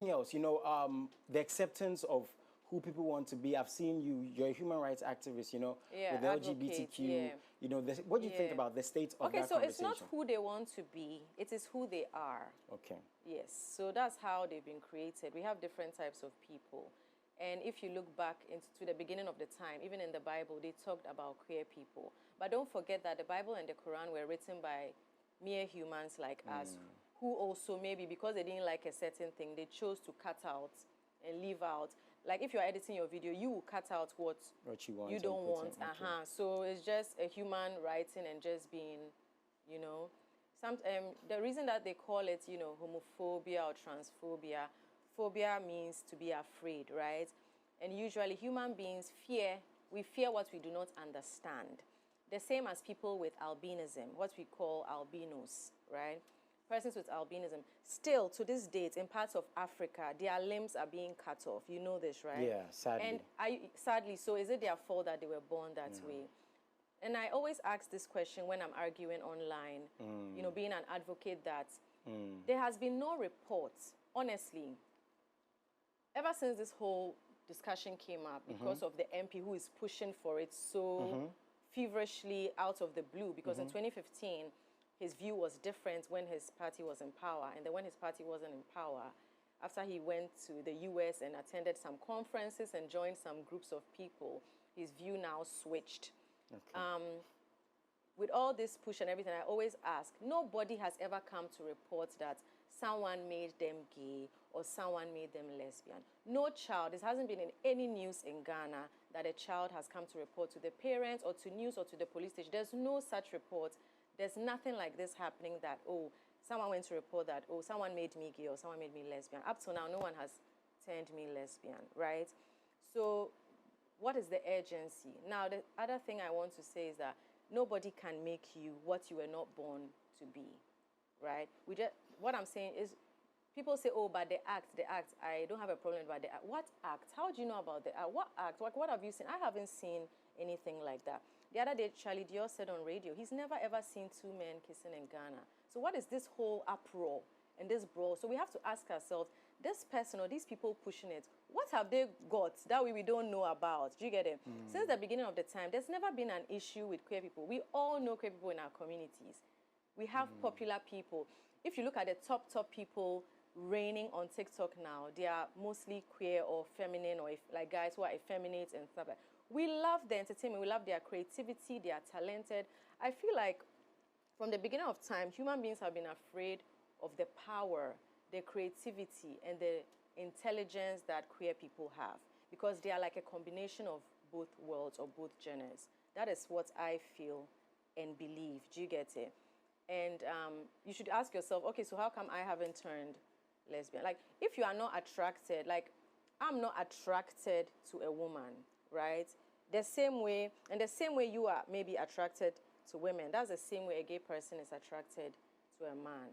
else, the acceptance of who people want to be. I've seen you're a human rights activist, with the LGBTQ, what do you think about the state of that conversation? Okay, so it's not who they want to be, it is who they are. Okay. Yes, so that's how they've been created. We have different types of people. And if you look back into the beginning of the time, even in the Bible, they talked about queer people. But don't forget that the Bible and the Quran were written by mere humans like us, who also maybe because they didn't like a certain thing, they chose to cut out and leave out. Like if you're editing your video, you will cut out what you don't want. So it's just a human writing and just being, the reason that they call it, homophobia or transphobia, phobia means to be afraid, right? And usually human beings we fear what we do not understand. The same as people with albinism, what we call albinos, right? Persons with albinism. Still, to this date, in parts of Africa, their limbs are being cut off. You know this, right? Yeah, sadly. And sadly, so is it their fault that they were born that way? And I always ask this question when I'm arguing online, being an advocate, that there has been no report, honestly, ever since this whole discussion came up, because of the MP who is pushing for it so feverishly out of the blue, because in 2015, his view was different when his party was in power. And then when his party wasn't in power, after he went to the US and attended some conferences and joined some groups of people, his view now switched. Okay. With all this push and everything, I always ask, nobody has ever come to report that someone made them gay or someone made them lesbian. No child, this hasn't been in any news in Ghana that a child has come to report to the parents or to news or to the police station. There's no such report. There's nothing like this happening that, someone went to report that, someone made me gay or someone made me lesbian. Up till now, no one has turned me lesbian, right? So what is the urgency? Now, the other thing I want to say is that nobody can make you what you were not born to be, right? What I'm saying is, people say, but the act, I don't have a problem about the act. What act? How do you know about the act? What act? What have you seen? I haven't seen anything like that. The other day, Charlie Dior said on radio, he's never ever seen two men kissing in Ghana. So what is this whole uproar and this brawl? So we have to ask ourselves, this person or these people pushing it, what have they got that we don't know about? Do you get it? Since the beginning of the time, there's never been an issue with queer people. We all know queer people in our communities. We have popular people. If you look at the top people reigning on TikTok now, they are mostly queer or feminine, or like guys who are effeminate and stuff like that. We love their entertainment. We love their creativity. They are talented. I feel like from the beginning of time, human beings have been afraid of the power, the creativity, and the intelligence that queer people have, because they are like a combination of both worlds or both genders. That is what I feel and believe. Do you get it? And you should ask yourself, okay, so how come I haven't turned lesbian? Like, if you are not attracted, like, I'm not attracted to a woman, right? The same way you are maybe attracted to women, that's the same way a gay person is attracted to a man.